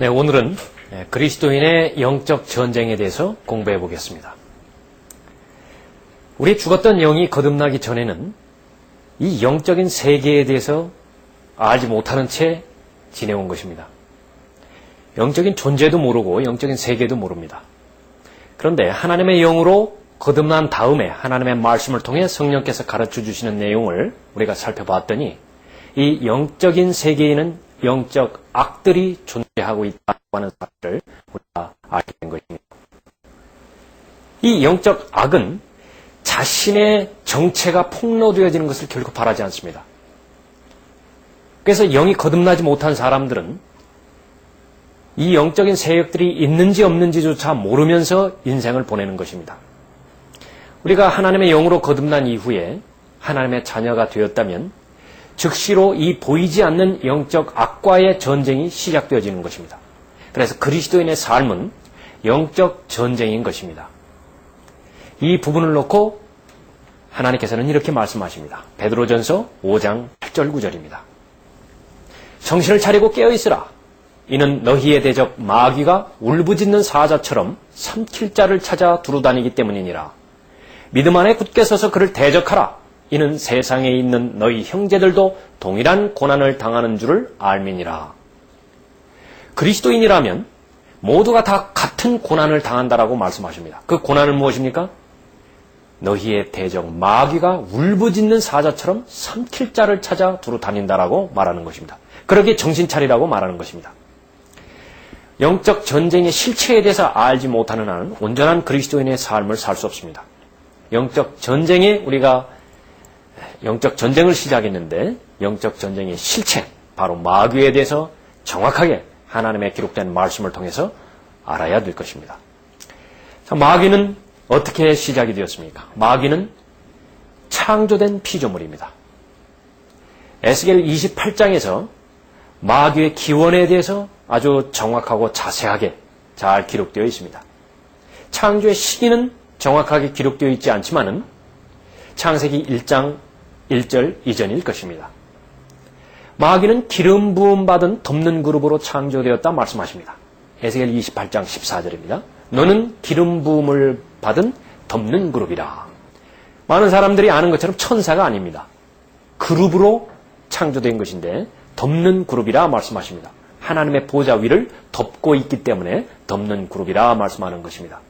네, 오늘은 그리스도인의 영적 전쟁에 대해서 공부해 보겠습니다. 우리 죽었던 영이 거듭나기 전에는 이 영적인 세계에 대해서 알지 못하는 채 지내온 것입니다. 영적인 존재도 모르고 영적인 세계도 모릅니다. 그런데 하나님의 영으로 거듭난 다음에 하나님의 말씀을 통해 성령께서 가르쳐 주시는 내용을 우리가 살펴봤더니 이 영적인 세계에는 영적 악들이 존재하고 있다고 하는 사실을 우리가 알게 된 것입니다. 이 영적 악은 자신의 정체가 폭로되어지는 것을 결코 바라지 않습니다. 그래서 영이 거듭나지 못한 사람들은 이 영적인 세력들이 있는지 없는지조차 모르면서 인생을 보내는 것입니다. 우리가 하나님의 영으로 거듭난 이후에 하나님의 자녀가 되었다면 즉시로 이 보이지 않는 영적 악과의 전쟁이 시작되어지는 것입니다. 그래서 그리스도인의 삶은 영적 전쟁인 것입니다. 이 부분을 놓고 하나님께서는 이렇게 말씀하십니다. 베드로전서 5장 8절 9절입니다. 정신을 차리고 깨어있으라. 이는 너희의 대적 마귀가 울부짖는 사자처럼 삼킬 자를 찾아 두루다니기 때문이니라. 믿음 안에 굳게 서서 그를 대적하라. 이는 세상에 있는 너희 형제들도 동일한 고난을 당하는 줄을 알미니라. 그리스도인이라면 모두가 다 같은 고난을 당한다라고 말씀하십니다. 그 고난은 무엇입니까? 너희의 대적 마귀가 울부짖는 사자처럼 삼킬 자를 찾아 두루 다닌다라고 말하는 것입니다. 그러기에 정신 차리라고 말하는 것입니다. 영적 전쟁의 실체에 대해서 알지 못하는 한은 온전한 그리스도인의 삶을 살 수 없습니다. 영적 전쟁에 우리가 영적 전쟁을 시작했는데 영적 전쟁의 실체, 바로 마귀에 대해서 정확하게 하나님의 기록된 말씀을 통해서 알아야 될 것입니다. 자, 마귀는 어떻게 시작이 되었습니까? 마귀는 창조된 피조물입니다. 에스겔 28장에서 마귀의 기원에 대해서 아주 정확하고 자세하게 잘 기록되어 있습니다. 창조의 시기는 정확하게 기록되어 있지 않지만은 창세기 1장 1절 이전일 것입니다. 마귀는 기름 부음 받은 덮는 그룹으로 창조되었다 말씀하십니다. 에스겔 28장 14절입니다. 너는 기름 부음을 받은 덮는 그룹이라. 많은 사람들이 아는 것처럼 천사가 아닙니다. 그룹으로 창조된 것인데 덮는 그룹이라 말씀하십니다. 하나님의 보좌 위를 덮고 있기 때문에 덮는 그룹이라 말씀하는 것입니다.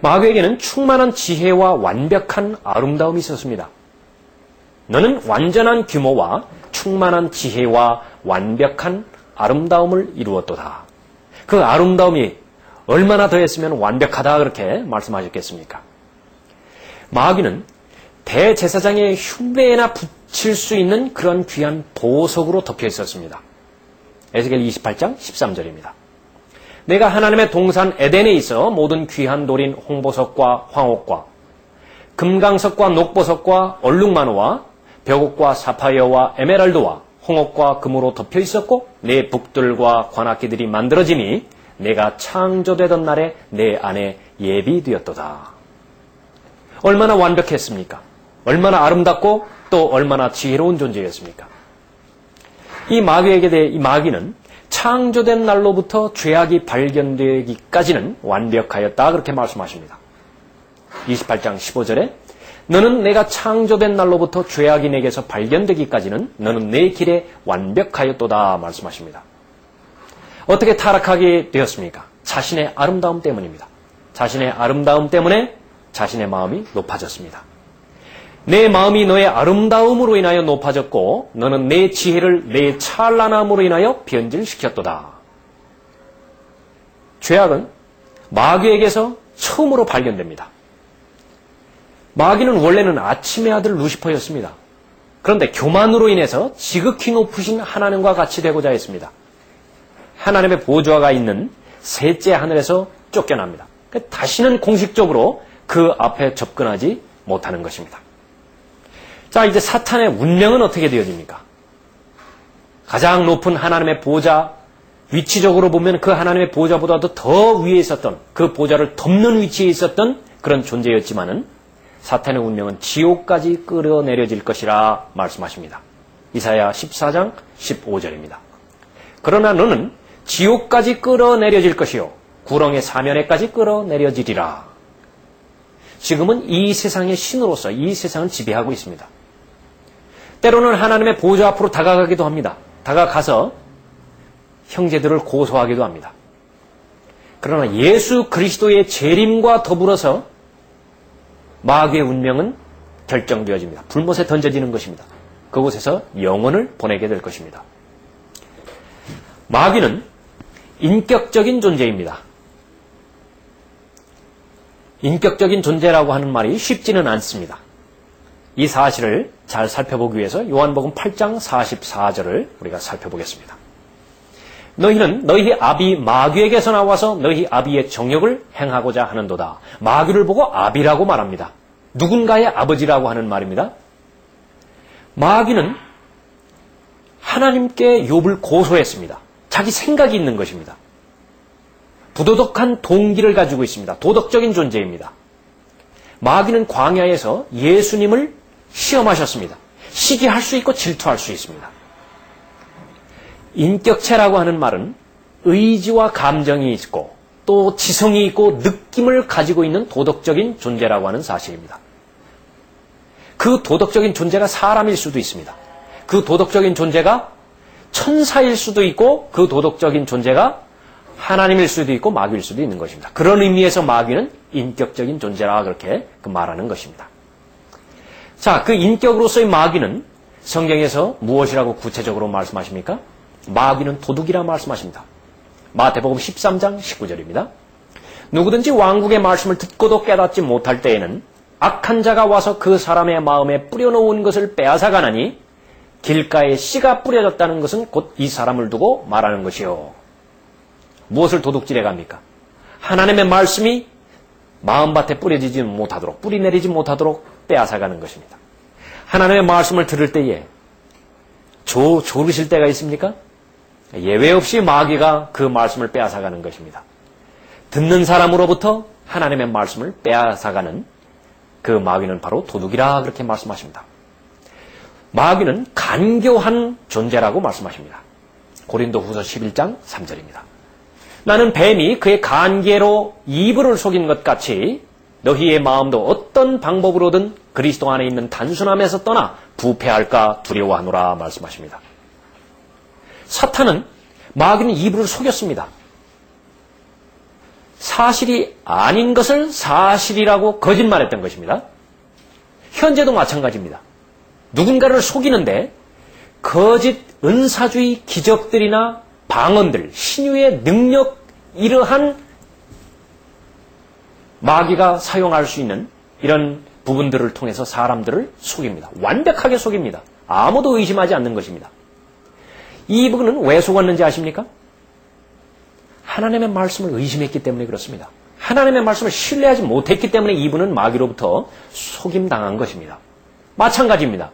마귀에게는 충만한 지혜와 완벽한 아름다움이 있었습니다. 너는 완전한 규모와 충만한 지혜와 완벽한 아름다움을 이루었도다. 그 아름다움이 얼마나 더했으면 완벽하다 그렇게 말씀하셨겠습니까? 마귀는 대제사장의 흉배에나 붙일 수 있는 그런 귀한 보석으로 덮여 있었습니다. 에스겔 28장 13절입니다. 내가 하나님의 동산 에덴에 있어 모든 귀한 돌인 홍보석과 황옥과 금강석과 녹보석과 얼룩마노와 벽옥과 사파이어와 에메랄드와 홍옥과 금으로 덮여 있었고 내 북들과 관악기들이 만들어지니 내가 창조되던 날에 내 안에 예비되었도다. 얼마나 완벽했습니까? 얼마나 아름답고 또 얼마나 지혜로운 존재였습니까? 이 마귀에게 대해 이 마귀는 창조된 날로부터 죄악이 발견되기까지는 완벽하였다 그렇게 말씀하십니다. 28장 15절에 너는 내가 창조된 날로부터 죄악이 내게서 발견되기까지는 너는 내 길에 완벽하였도다 말씀하십니다. 어떻게 타락하게 되었습니까? 자신의 아름다움 때문입니다. 자신의 아름다움 때문에 자신의 마음이 높아졌습니다. 내 마음이 너의 아름다움으로 인하여 높아졌고 너는 내 지혜를 내 찬란함으로 인하여 변질시켰도다. 죄악은 마귀에게서 처음으로 발견됩니다. 마귀는 원래는 아침의 아들 루시퍼였습니다. 그런데 교만으로 인해서 지극히 높으신 하나님과 같이 되고자 했습니다. 하나님의 보좌가 있는 셋째 하늘에서 쫓겨납니다. 다시는 공식적으로 그 앞에 접근하지 못하는 것입니다. 자, 이제 사탄의 운명은 어떻게 되어집니까? 가장 높은 하나님의 보좌, 위치적으로 보면 그 하나님의 보좌보다도 더 위에 있었던, 그 보좌를 덮는 위치에 있었던 그런 존재였지만은 사탄의 운명은 지옥까지 끌어내려질 것이라 말씀하십니다. 이사야 14장 15절입니다. 그러나 너는 지옥까지 끌어내려질 것이요 구렁의 사면에까지 끌어내려지리라. 지금은 이 세상의 신으로서 이 세상을 지배하고 있습니다. 때로는 하나님의 보좌 앞으로 다가가기도 합니다. 다가가서 형제들을 고소하기도 합니다. 그러나 예수 그리스도의 재림과 더불어서 마귀의 운명은 결정되어집니다. 불못에 던져지는 것입니다. 그곳에서 영혼을 보내게 될 것입니다. 마귀는 인격적인 존재입니다. 인격적인 존재라고 하는 말이 쉽지는 않습니다. 이 사실을 잘 살펴보기 위해서 요한복음 8장 44절을 우리가 살펴보겠습니다. 너희는 너희 아비 마귀에게서 나와서 너희 아비의 정욕을 행하고자 하는도다. 마귀를 보고 아비라고 말합니다. 누군가의 아버지라고 하는 말입니다. 마귀는 하나님께 욥을 고소했습니다. 자기 생각이 있는 것입니다. 부도덕한 동기를 가지고 있습니다. 도덕적인 존재입니다. 마귀는 광야에서 예수님을 시험하셨습니다. 시기할 수 있고 질투할 수 있습니다. 인격체라고 하는 말은 의지와 감정이 있고 또 지성이 있고 느낌을 가지고 있는 도덕적인 존재라고 하는 사실입니다. 그 도덕적인 존재가 사람일 수도 있습니다. 그 도덕적인 존재가 천사일 수도 있고 그 도덕적인 존재가 하나님일 수도 있고 마귀일 수도 있는 것입니다. 그런 의미에서 마귀는 인격적인 존재라 그렇게 말하는 것입니다. 자, 그 인격으로서의 마귀는 성경에서 무엇이라고 구체적으로 말씀하십니까? 마귀는 도둑이라 말씀하십니다. 마태복음 13장 19절입니다. 누구든지 왕국의 말씀을 듣고도 깨닫지 못할 때에는 악한 자가 와서 그 사람의 마음에 뿌려놓은 것을 빼앗아가나니 길가에 씨가 뿌려졌다는 것은 곧 이 사람을 두고 말하는 것이요. 무엇을 도둑질해 갑니까? 하나님의 말씀이 마음밭에 뿌려지지 못하도록, 뿌리 내리지 못하도록 빼앗아가는 것입니다. 하나님의 말씀을 들을 때에 조르실 때가 있습니까? 예외 없이 마귀가 그 말씀을 빼앗아가는 것입니다. 듣는 사람으로부터 하나님의 말씀을 빼앗아가는 그 마귀는 바로 도둑이라 그렇게 말씀하십니다. 마귀는 간교한 존재라고 말씀하십니다. 고린도후서 11장 3절입니다. 나는 뱀이 그의 간계로 이불을 속인 것 같이 너희의 마음도 어떤 방법으로든 그리스도 안에 있는 단순함에서 떠나 부패할까 두려워하노라 말씀하십니다. 사탄은 마귀는 이불을 속였습니다. 사실이 아닌 것을 사실이라고 거짓말했던 것입니다. 현재도 마찬가지입니다. 누군가를 속이는데 거짓 은사주의 기적들이나 방언들, 신유의 능력 이러한 마귀가 사용할 수 있는 이런 부분들을 통해서 사람들을 속입니다. 완벽하게 속입니다. 아무도 의심하지 않는 것입니다. 이 부분은 왜 속았는지 아십니까? 하나님의 말씀을 의심했기 때문에 그렇습니다. 하나님의 말씀을 신뢰하지 못했기 때문에 이분은 마귀로부터 속임당한 것입니다. 마찬가지입니다.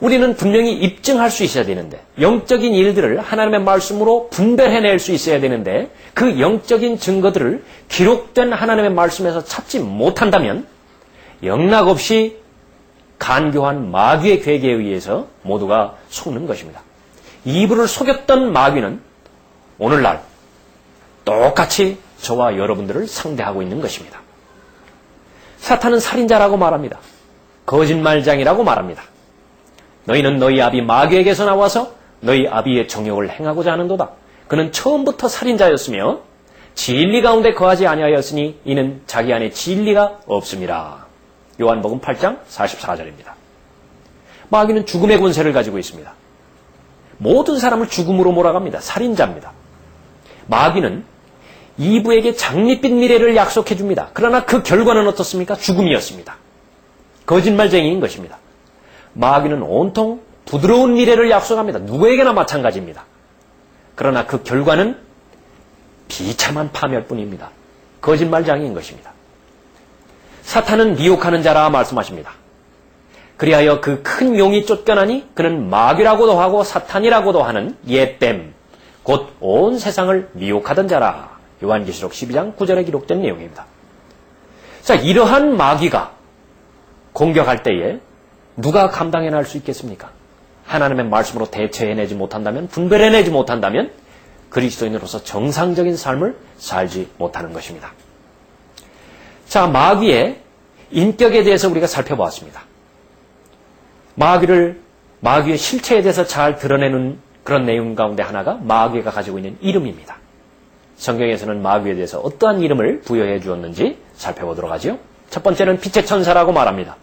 우리는 분명히 입증할 수 있어야 되는데 영적인 일들을 하나님의 말씀으로 분별해낼 수 있어야 되는데 그 영적인 증거들을 기록된 하나님의 말씀에서 찾지 못한다면 영락없이 간교한 마귀의 괴계에 의해서 모두가 속는 것입니다. 이불을 속였던 마귀는 오늘날 똑같이 저와 여러분들을 상대하고 있는 것입니다. 사탄은 살인자라고 말합니다. 거짓말장이라고 말합니다. 너희는 너희 아비 마귀에게서 나와서 너희 아비의 정욕을 행하고자 하는도다. 그는 처음부터 살인자였으며 진리 가운데 거하지 아니하였으니 이는 자기 안에 진리가 없습니다. 요한복음 8장 44절입니다. 마귀는 죽음의 권세를 가지고 있습니다. 모든 사람을 죽음으로 몰아갑니다. 살인자입니다. 마귀는 이브에게 장밋빛 미래를 약속해 줍니다. 그러나 그 결과는 어떻습니까? 죽음이었습니다. 거짓말쟁이인 것입니다. 마귀는 온통 부드러운 미래를 약속합니다. 누구에게나 마찬가지입니다. 그러나 그 결과는 비참한 파멸뿐입니다. 거짓말장애인 것입니다. 사탄은 미혹하는 자라 말씀하십니다. 그리하여 그 큰 용이 쫓겨나니 그는 마귀라고도 하고 사탄이라고도 하는 옛뱀 곧 온 세상을 미혹하던 자라. 요한계시록 12장 9절에 기록된 내용입니다. 자, 이러한 마귀가 공격할 때에 누가 감당해낼 수 있겠습니까? 하나님의 말씀으로 대처해내지 못한다면, 분별해내지 못한다면 그리스도인으로서 정상적인 삶을 살지 못하는 것입니다. 자, 마귀의 인격에 대해서 우리가 살펴보았습니다. 마귀의 실체에 대해서 잘 드러내는 그런 내용 가운데 하나가 마귀가 가지고 있는 이름입니다. 성경에서는 마귀에 대해서 어떠한 이름을 부여해 주었는지 살펴보도록 하죠. 첫 번째는 빛의 천사라고 말합니다.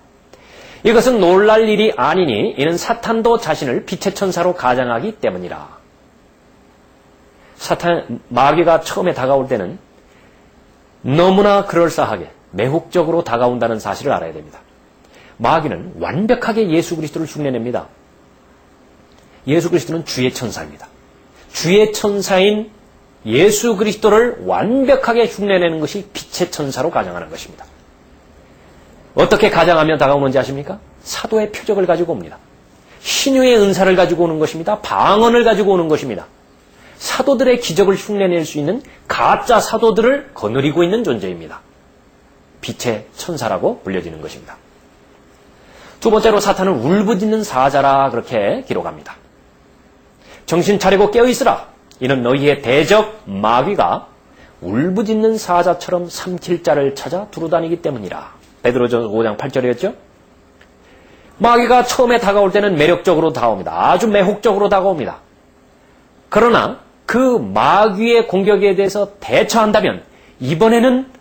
이것은 놀랄 일이 아니니 이는 사탄도 자신을 빛의 천사로 가장하기 때문이라. 마귀가 처음에 다가올 때는 너무나 그럴싸하게 매혹적으로 다가온다는 사실을 알아야 됩니다. 마귀는 완벽하게 예수 그리스도를 흉내냅니다. 예수 그리스도는 주의 천사입니다. 주의 천사인 예수 그리스도를 완벽하게 흉내내는 것이 빛의 천사로 가장하는 것입니다. 어떻게 가장하면 다가오는지 아십니까? 사도의 표적을 가지고 옵니다. 신유의 은사를 가지고 오는 것입니다. 방언을 가지고 오는 것입니다. 사도들의 기적을 흉내낼 수 있는 가짜 사도들을 거느리고 있는 존재입니다. 빛의 천사라고 불려지는 것입니다. 두 번째로 사탄은 울부짖는 사자라 그렇게 기록합니다. 정신 차리고 깨어있으라. 이는 너희의 대적 마귀가 울부짖는 사자처럼 삼킬 자를 찾아 두루다니기 때문이라. 베드로전서 5장 8절이었죠. 마귀가 처음에 다가올 때는 매력적으로 다가옵니다. 아주 매혹적으로 다가옵니다. 그러나 그 마귀의 공격에 대해서 대처한다면 이번에는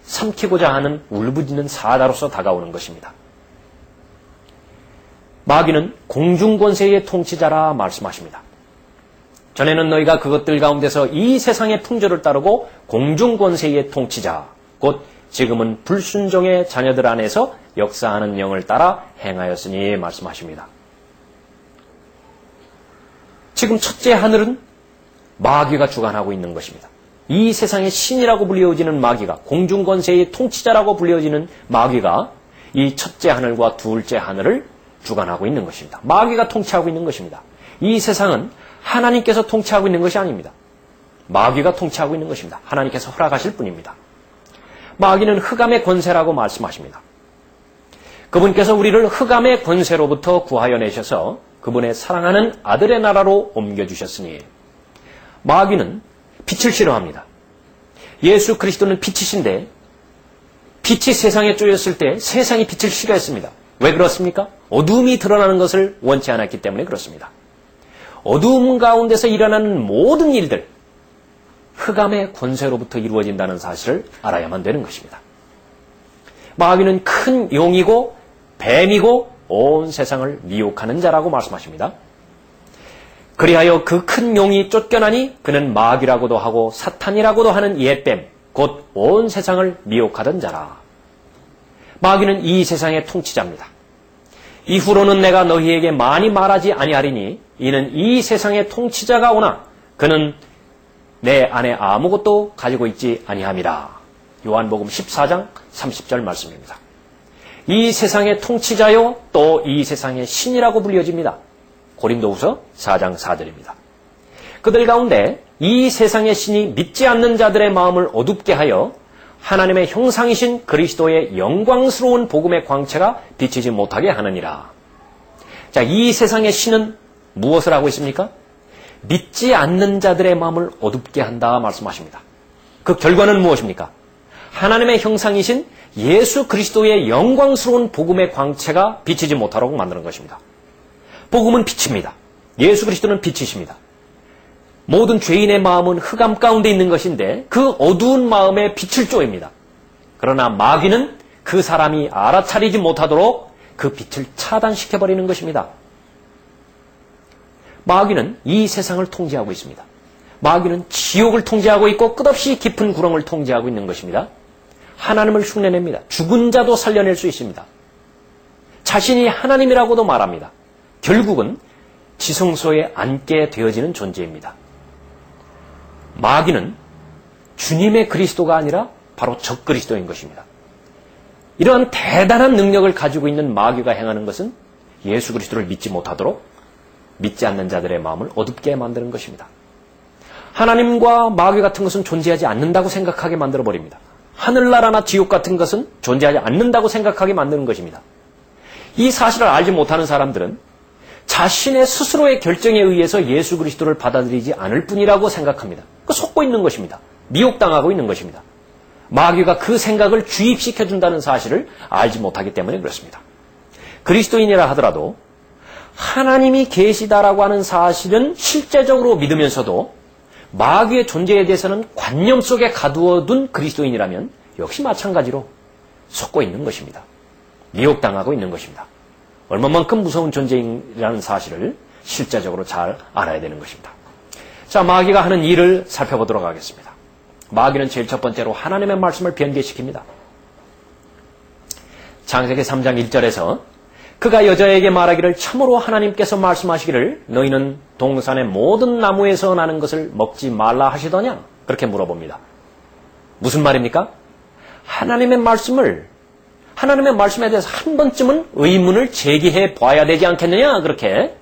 삼키고자 하는 울부짖는 사자로서 다가오는 것입니다. 마귀는 공중권세의 통치자라 말씀하십니다. 전에는 너희가 그것들 가운데서 이 세상의 풍조를 따르고 공중권세의 통치자, 곧 지금은 불순종의 자녀들 안에서 역사하는 영을 따라 행하였으니 말씀하십니다. 지금 첫째 하늘은 마귀가 주관하고 있는 것입니다. 이 세상의 신이라고 불리워지는 마귀가, 공중권세의 통치자라고 불리워지는 마귀가 이 첫째 하늘과 둘째 하늘을 주관하고 있는 것입니다. 마귀가 통치하고 있는 것입니다. 이 세상은 하나님께서 통치하고 있는 것이 아닙니다. 마귀가 통치하고 있는 것입니다. 하나님께서 허락하실 뿐입니다. 마귀는 흑암의 권세라고 말씀하십니다. 그분께서 우리를 흑암의 권세로부터 구하여 내셔서 그분의 사랑하는 아들의 나라로 옮겨주셨으니 마귀는 빛을 싫어합니다. 예수 그리스도는 빛이신데 빛이 세상에 쪼였을 때 세상이 빛을 싫어했습니다. 왜 그렇습니까? 어둠이 드러나는 것을 원치 않았기 때문에 그렇습니다. 어둠 가운데서 일어나는 모든 일들, 흑암의 권세로부터 이루어진다는 사실을 알아야만 되는 것입니다. 마귀는 큰 용이고 뱀이고 온 세상을 미혹하는 자라고 말씀하십니다. 그리하여 그 큰 용이 쫓겨나니 그는 마귀라고도 하고 사탄이라고도 하는 옛뱀, 곧 온 세상을 미혹하던 자라. 마귀는 이 세상의 통치자입니다. 이후로는 내가 너희에게 많이 말하지 아니하리니 이는 이 세상의 통치자가 오나 그는 내 안에 아무것도 가지고 있지 아니함이라. 요한복음 14장 30절 말씀입니다. 이 세상의 통치자요 또 이 세상의 신이라고 불려집니다. 고린도후서 4장 4절입니다. 그들 가운데 이 세상의 신이 믿지 않는 자들의 마음을 어둡게 하여 하나님의 형상이신 그리스도의 영광스러운 복음의 광채가 비치지 못하게 하느니라. 자, 이 세상의 신은 무엇을 하고 있습니까? 믿지 않는 자들의 마음을 어둡게 한다 말씀하십니다. 그 결과는 무엇입니까? 하나님의 형상이신 예수 그리스도의 영광스러운 복음의 광채가 비치지 못하도록 만드는 것입니다. 복음은 빛입니다. 예수 그리스도는 빛이십니다. 모든 죄인의 마음은 흑암 가운데 있는 것인데 그 어두운 마음에 빛을 쪼입니다. 그러나 마귀는 그 사람이 알아차리지 못하도록 그 빛을 차단시켜버리는 것입니다. 마귀는 이 세상을 통제하고 있습니다. 마귀는 지옥을 통제하고 있고 끝없이 깊은 구렁을 통제하고 있는 것입니다. 하나님을 흉내냅니다. 죽은 자도 살려낼 수 있습니다. 자신이 하나님이라고도 말합니다. 결국은 지성소에 앉게 되어지는 존재입니다. 마귀는 주님의 그리스도가 아니라 바로 적그리스도인 것입니다. 이러한 대단한 능력을 가지고 있는 마귀가 행하는 것은 예수 그리스도를 믿지 못하도록 믿지 않는 자들의 마음을 어둡게 만드는 것입니다. 하나님과 마귀 같은 것은 존재하지 않는다고 생각하게 만들어버립니다. 하늘나라나 지옥 같은 것은 존재하지 않는다고 생각하게 만드는 것입니다. 이 사실을 알지 못하는 사람들은 자신의 스스로의 결정에 의해서 예수 그리스도를 받아들이지 않을 뿐이라고 생각합니다. 속고 있는 것입니다. 미혹당하고 있는 것입니다. 마귀가 그 생각을 주입시켜준다는 사실을 알지 못하기 때문에 그렇습니다. 그리스도인이라 하더라도 하나님이 계시다라고 하는 사실은 실제적으로 믿으면서도 마귀의 존재에 대해서는 관념 속에 가두어둔 그리스도인이라면 역시 마찬가지로 속고 있는 것입니다. 미혹당하고 있는 것입니다. 얼마만큼 무서운 존재이라는 사실을 실제적으로 잘 알아야 되는 것입니다. 자, 마귀가 하는 일을 살펴보도록 하겠습니다. 마귀는 제일 첫 번째로 하나님의 말씀을 변개시킵니다. 창세기 3장 1절에서 그가 여자에게 말하기를 참으로 하나님께서 말씀하시기를 너희는 동산의 모든 나무에서 나는 것을 먹지 말라 하시더냐? 그렇게 물어봅니다. 무슨 말입니까? 하나님의 말씀에 대해서 한 번쯤은 의문을 제기해 봐야 되지 않겠느냐? 그렇게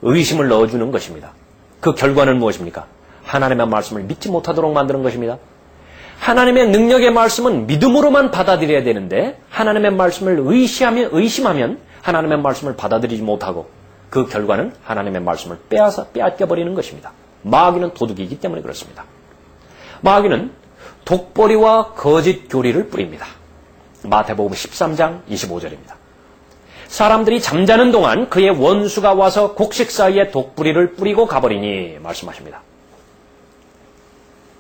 의심을 넣어주는 것입니다. 그 결과는 무엇입니까? 하나님의 말씀을 믿지 못하도록 만드는 것입니다. 하나님의 능력의 말씀은 믿음으로만 받아들여야 되는데 하나님의 말씀을 의심하면 하나님의 말씀을 받아들이지 못하고 그 결과는 하나님의 말씀을 빼앗겨버리는 것입니다. 마귀는 도둑이기 때문에 그렇습니다. 마귀는 독보리와 거짓 교리를 뿌립니다. 마태복음 13장 25절입니다. 사람들이 잠자는 동안 그의 원수가 와서 곡식 사이에 독뿌리를 뿌리고 가버리니 말씀하십니다.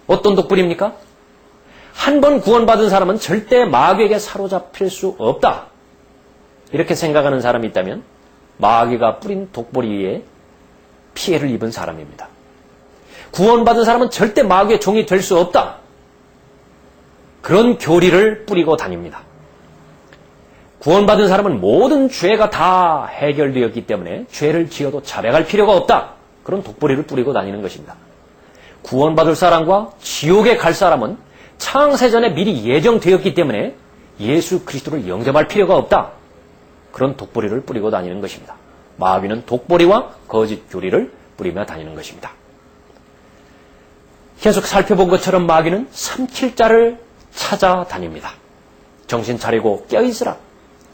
어떤 독뿌리입니까? 한 번 구원받은 사람은 절대 마귀에게 사로잡힐 수 없다. 이렇게 생각하는 사람이 있다면 마귀가 뿌린 독뿌리에 피해를 입은 사람입니다. 구원받은 사람은 절대 마귀의 종이 될 수 없다. 그런 교리를 뿌리고 다닙니다. 구원받은 사람은 모든 죄가 다 해결되었기 때문에 죄를 지어도 자백할 필요가 없다. 그런 독보리를 뿌리고 다니는 것입니다. 구원받을 사람과 지옥에 갈 사람은 창세전에 미리 예정되었기 때문에 예수 그리스도를 영접할 필요가 없다. 그런 독보리를 뿌리고 다니는 것입니다. 마귀는 독보리와 거짓 교리를 뿌리며 다니는 것입니다. 계속 살펴본 것처럼 마귀는 삼킬 자를 찾아다닙니다. 정신 차리고 껴있으라.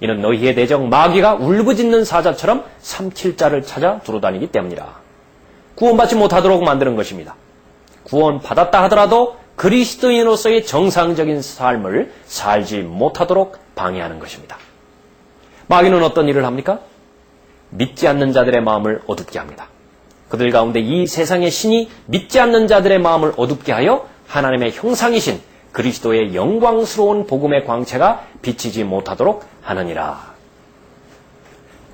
이는 너희의 대적 마귀가 울부짖는 사자처럼 삼킬 자를 찾아 두루다니기 때문이라. 구원받지 못하도록 만드는 것입니다. 구원받았다 하더라도 그리스도인으로서의 정상적인 삶을 살지 못하도록 방해하는 것입니다. 마귀는 어떤 일을 합니까? 믿지 않는 자들의 마음을 어둡게 합니다. 그들 가운데 이 세상의 신이 믿지 않는 자들의 마음을 어둡게 하여 하나님의 형상이신 그리스도의 영광스러운 복음의 광채가 비치지 못하도록 하느니라.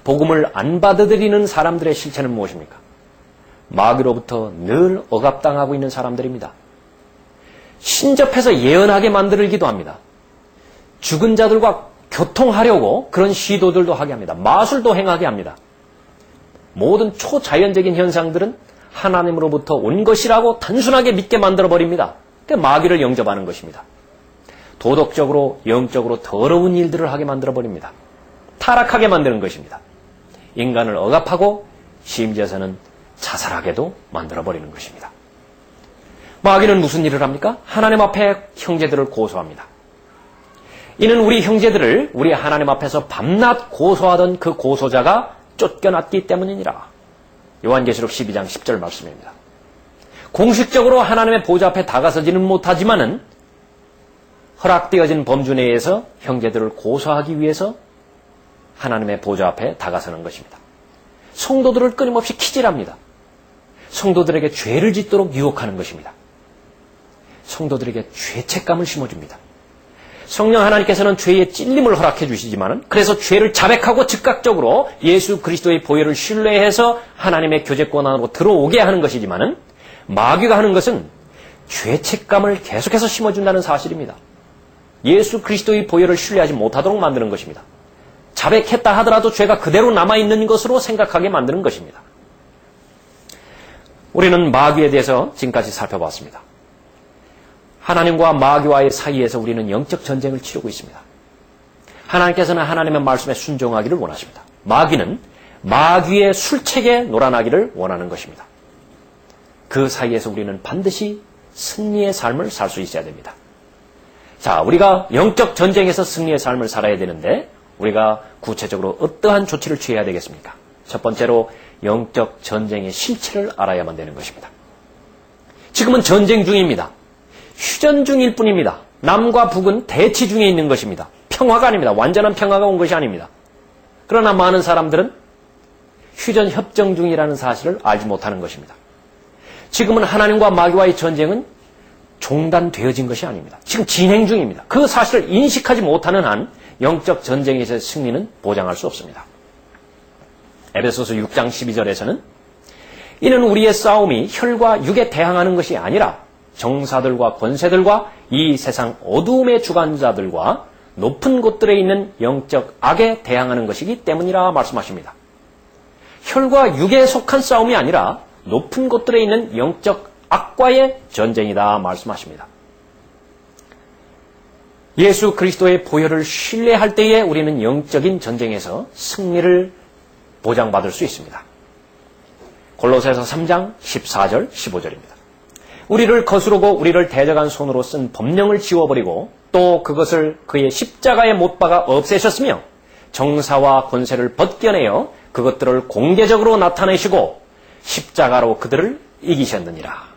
복음을 안 받아들이는 사람들의 실체는 무엇입니까? 마귀로부터 늘 억압당하고 있는 사람들입니다. 신접해서 예언하게 만들기도 합니다. 죽은 자들과 교통하려고 그런 시도들도 하게 합니다. 마술도 행하게 합니다. 모든 초자연적인 현상들은 하나님으로부터 온 것이라고 단순하게 믿게 만들어버립니다. 마귀를 영접하는 것입니다. 도덕적으로 영적으로 더러운 일들을 하게 만들어버립니다. 타락하게 만드는 것입니다. 인간을 억압하고 심지어서는 자살하게도 만들어버리는 것입니다. 마귀는 무슨 일을 합니까? 하나님 앞에 형제들을 고소합니다. 이는 우리 형제들을 우리 하나님 앞에서 밤낮 고소하던 그 고소자가 쫓겨났기 때문이니라. 요한계시록 12장 10절 말씀입니다. 공식적으로 하나님의 보좌 앞에 다가서지는 못하지만은 허락되어진 범주 내에서 형제들을 고소하기 위해서 하나님의 보좌 앞에 다가서는 것입니다. 성도들을 끊임없이 키질합니다. 성도들에게 죄를 짓도록 유혹하는 것입니다. 성도들에게 죄책감을 심어줍니다. 성령 하나님께서는 죄의 찔림을 허락해 주시지만은 그래서 죄를 자백하고 즉각적으로 예수 그리스도의 보혈을 신뢰해서 하나님의 교제권 안으로 들어오게 하는 것이지만은 마귀가 하는 것은 죄책감을 계속해서 심어준다는 사실입니다. 예수 그리스도의 보혈을 신뢰하지 못하도록 만드는 것입니다. 자백했다 하더라도 죄가 그대로 남아있는 것으로 생각하게 만드는 것입니다. 우리는 마귀에 대해서 지금까지 살펴봤습니다. 하나님과 마귀와의 사이에서 우리는 영적 전쟁을 치르고 있습니다. 하나님께서는 하나님의 말씀에 순종하기를 원하십니다. 마귀는 마귀의 술책에 놀아나기를 원하는 것입니다. 그 사이에서 우리는 반드시 승리의 삶을 살 수 있어야 됩니다. 자, 우리가 영적 전쟁에서 승리의 삶을 살아야 되는데 우리가 구체적으로 어떠한 조치를 취해야 되겠습니까? 첫 번째로 영적 전쟁의 실체를 알아야만 되는 것입니다. 지금은 전쟁 중입니다. 휴전 중일 뿐입니다. 남과 북은 대치 중에 있는 것입니다. 평화가 아닙니다. 완전한 평화가 온 것이 아닙니다. 그러나 많은 사람들은 휴전 협정 중이라는 사실을 알지 못하는 것입니다. 지금은 하나님과 마귀와의 전쟁은 종단되어진 것이 아닙니다. 지금 진행 중입니다. 그 사실을 인식하지 못하는 한 영적 전쟁에서의 승리는 보장할 수 없습니다. 에베소서 6장 12절에서는 이는 우리의 싸움이 혈과 육에 대항하는 것이 아니라 정사들과 권세들과 이 세상 어두움의 주관자들과 높은 곳들에 있는 영적 악에 대항하는 것이기 때문이라 말씀하십니다. 혈과 육에 속한 싸움이 아니라 높은 곳들에 있는 영적 악과의 전쟁이다 말씀하십니다. 예수 그리스도의 보혈을 신뢰할 때에 우리는 영적인 전쟁에서 승리를 보장받을 수 있습니다. 골로새서 3장 14절 15절입니다. 우리를 거스르고 우리를 대적한 손으로 쓴 법령을 지워버리고 또 그것을 그의 십자가에 못 박아 없애셨으며 정사와 권세를 벗겨내어 그것들을 공개적으로 나타내시고 십자가로 그들을 이기셨느니라.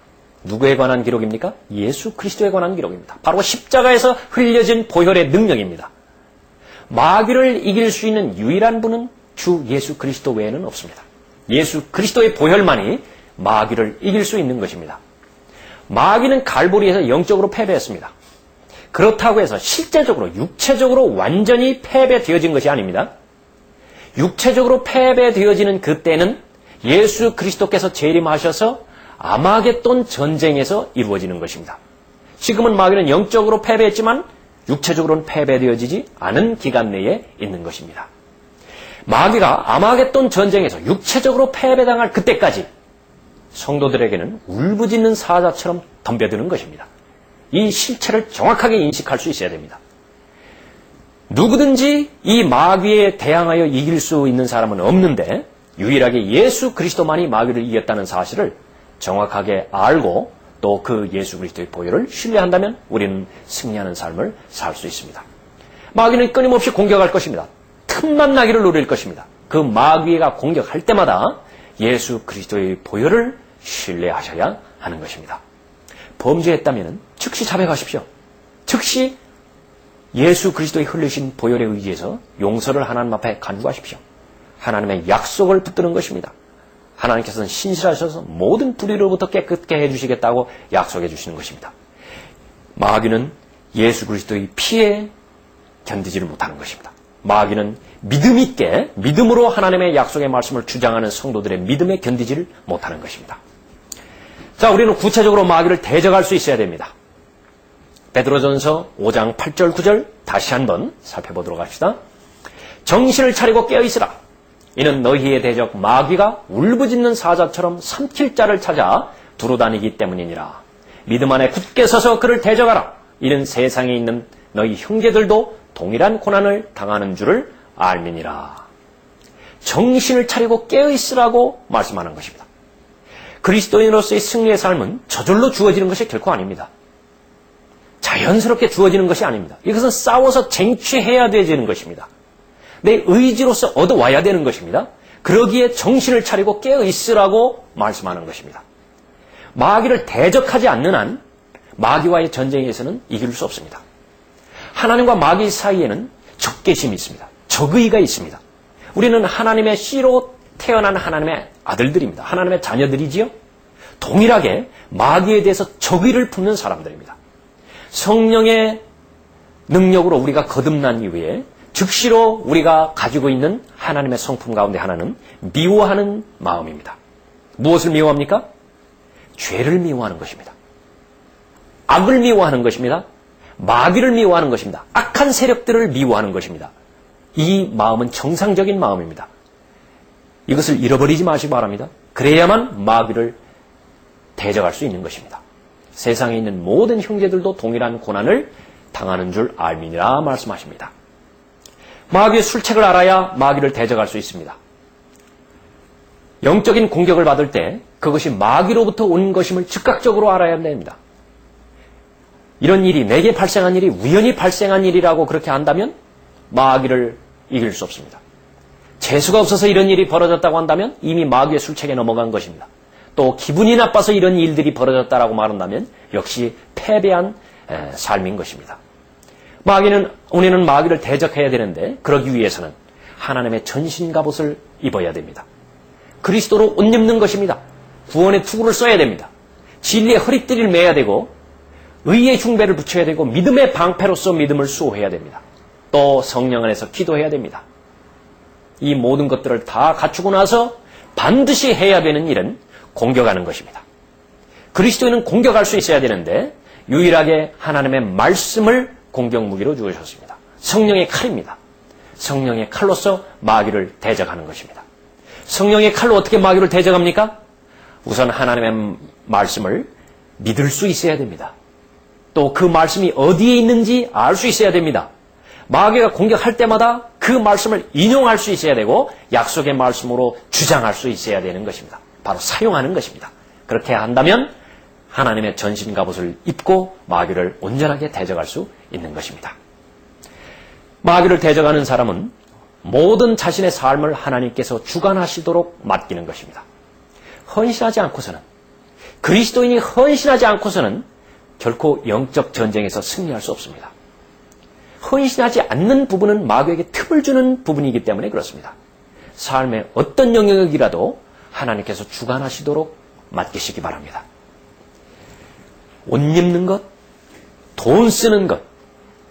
누구에 관한 기록입니까? 예수 그리스도에 관한 기록입니다. 바로 십자가에서 흘려진 보혈의 능력입니다. 마귀를 이길 수 있는 유일한 분은 주 예수 그리스도 외에는 없습니다. 예수 그리스도의 보혈만이 마귀를 이길 수 있는 것입니다. 마귀는 갈보리에서 영적으로 패배했습니다. 그렇다고 해서 실제적으로 육체적으로 완전히 패배되어진 것이 아닙니다. 육체적으로 패배되어지는 그때는 예수 그리스도께서 재림하셔서 아마겟돈 전쟁에서 이루어지는 것입니다. 지금은 마귀는 영적으로 패배했지만 육체적으로는 패배되어지지 않은 기간 내에 있는 것입니다. 마귀가 아마겟돈 전쟁에서 육체적으로 패배당할 그때까지 성도들에게는 울부짖는 사자처럼 덤벼드는 것입니다. 이 실체를 정확하게 인식할 수 있어야 됩니다. 누구든지 이 마귀에 대항하여 이길 수 있는 사람은 없는데 유일하게 예수 그리스도만이 마귀를 이겼다는 사실을 정확하게 알고 또 그 예수 그리스도의 보혈을 신뢰한다면 우리는 승리하는 삶을 살 수 있습니다. 마귀는 끊임없이 공격할 것입니다. 틈만 나기를 노릴 것입니다. 그 마귀가 공격할 때마다 예수 그리스도의 보혈을 신뢰하셔야 하는 것입니다. 범죄했다면 즉시 자백하십시오. 즉시 예수 그리스도의 흘리신 보혈에 의지해서 용서를 하나님 앞에 간구하십시오. 하나님의 약속을 붙드는 것입니다. 하나님께서는 신실하셔서 모든 불의로부터 깨끗게 해주시겠다고 약속해 주시는 것입니다. 마귀는 예수 그리스도의 피에 견디지를 못하는 것입니다. 마귀는 믿음 있게 믿음으로 하나님의 약속의 말씀을 주장하는 성도들의 믿음에 견디지를 못하는 것입니다. 자, 우리는 구체적으로 마귀를 대적할 수 있어야 됩니다. 베드로전서 5장 8절 9절 다시 한번 살펴보도록 합시다. 정신을 차리고 깨어있으라. 이는 너희의 대적 마귀가 울부짖는 사자처럼 삼킬 자를 찾아 두루다니기 때문이니라. 믿음 안에 굳게 서서 그를 대적하라. 이는 세상에 있는 너희 형제들도 동일한 고난을 당하는 줄을 알미니라. 정신을 차리고 깨어있으라고 말씀하는 것입니다. 그리스도인으로서의 승리의 삶은 저절로 주어지는 것이 결코 아닙니다. 자연스럽게 주어지는 것이 아닙니다. 이것은 싸워서 쟁취해야 되는 것입니다. 내 의지로서 얻어와야 되는 것입니다. 그러기에 정신을 차리고 깨어있으라고 말씀하는 것입니다. 마귀를 대적하지 않는 한 마귀와의 전쟁에서는 이길 수 없습니다. 하나님과 마귀 사이에는 적개심이 있습니다. 적의가 있습니다. 우리는 하나님의 씨로 태어난 하나님의 아들들입니다. 하나님의 자녀들이지요. 동일하게 마귀에 대해서 적의를 품는 사람들입니다. 성령의 능력으로 우리가 거듭난 이후에 즉시로 우리가 가지고 있는 하나님의 성품 가운데 하나는 미워하는 마음입니다. 무엇을 미워합니까? 죄를 미워하는 것입니다. 악을 미워하는 것입니다. 마귀를 미워하는 것입니다. 악한 세력들을 미워하는 것입니다. 이 마음은 정상적인 마음입니다. 이것을 잃어버리지 마시기 바랍니다. 그래야만 마귀를 대적할 수 있는 것입니다. 세상에 있는 모든 형제들도 동일한 고난을 당하는 줄 알미니라 말씀하십니다. 마귀의 술책을 알아야 마귀를 대적할 수 있습니다. 영적인 공격을 받을 때 그것이 마귀로부터 온 것임을 즉각적으로 알아야 됩니다. 이런 일이 내게 발생한 일이 우연히 발생한 일이라고 그렇게 안다면 마귀를 이길 수 없습니다. 재수가 없어서 이런 일이 벌어졌다고 한다면 이미 마귀의 술책에 넘어간 것입니다. 또 기분이 나빠서 이런 일들이 벌어졌다라고 말한다면 역시 패배한 삶인 것입니다. 우리는 마귀를 대적해야 되는데 그러기 위해서는 하나님의 전신갑옷을 입어야 됩니다. 그리스도로 옷 입는 것입니다. 구원의 투구를 써야 됩니다. 진리의 허리띠를 매야 되고 의의 흉배를 붙여야 되고 믿음의 방패로서 믿음을 수호해야 됩니다. 또 성령 안에서 기도해야 됩니다. 이 모든 것들을 다 갖추고 나서 반드시 해야 되는 일은 공격하는 것입니다. 그리스도인은 공격할 수 있어야 되는데 유일하게 하나님의 말씀을 공격 무기로 주셨습니다. 성령의 칼입니다. 성령의 칼로서 마귀를 대적하는 것입니다. 성령의 칼로 어떻게 마귀를 대적합니까? 우선 하나님의 말씀을 믿을 수 있어야 됩니다. 또 그 말씀이 어디에 있는지 알 수 있어야 됩니다. 마귀가 공격할 때마다 그 말씀을 인용할 수 있어야 되고 약속의 말씀으로 주장할 수 있어야 되는 것입니다. 바로 사용하는 것입니다. 그렇게 한다면 하나님의 전신갑옷을 입고 마귀를 온전하게 대적할 수 있는 것입니다. 마귀를 대적하는 사람은 모든 자신의 삶을 하나님께서 주관하시도록 맡기는 것입니다. 헌신하지 않고서는, 그리스도인이 헌신하지 않고서는 결코 영적 전쟁에서 승리할 수 없습니다. 헌신하지 않는 부분은 마귀에게 틈을 주는 부분이기 때문에 그렇습니다. 삶의 어떤 영역이라도 하나님께서 주관하시도록 맡기시기 바랍니다. 옷 입는 것, 돈 쓰는 것,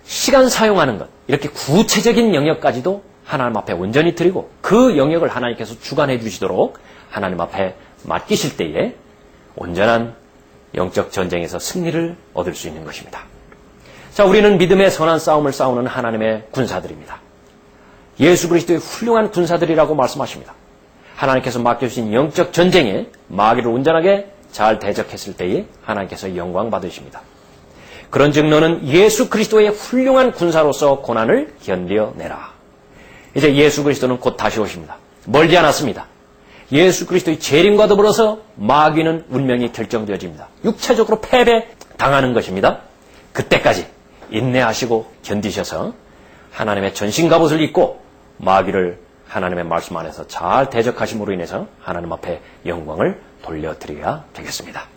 시간 사용하는 것, 이렇게 구체적인 영역까지도 하나님 앞에 온전히 드리고 그 영역을 하나님께서 주관해 주시도록 하나님 앞에 맡기실 때에 온전한 영적 전쟁에서 승리를 얻을 수 있는 것입니다. 자, 우리는 믿음의 선한 싸움을 싸우는 하나님의 군사들입니다. 예수 그리스도의 훌륭한 군사들이라고 말씀하십니다. 하나님께서 맡겨주신 영적 전쟁에 마귀를 온전하게 잘 대적했을 때에 하나님께서 영광 받으십니다. 그런즉 너는 예수 그리스도의 훌륭한 군사로서 고난을 견뎌내라. 이제 예수 그리스도는 곧 다시 오십니다. 멀지 않았습니다. 예수 그리스도의 재림과 더불어서 마귀는 운명이 결정되어집니다. 육체적으로 패배당하는 것입니다. 그때까지 인내하시고 견디셔서 하나님의 전신갑옷을 입고 마귀를 하나님의 말씀 안에서 잘 대적하심으로 인해서 하나님 앞에 영광을 돌려드려야 되겠습니다.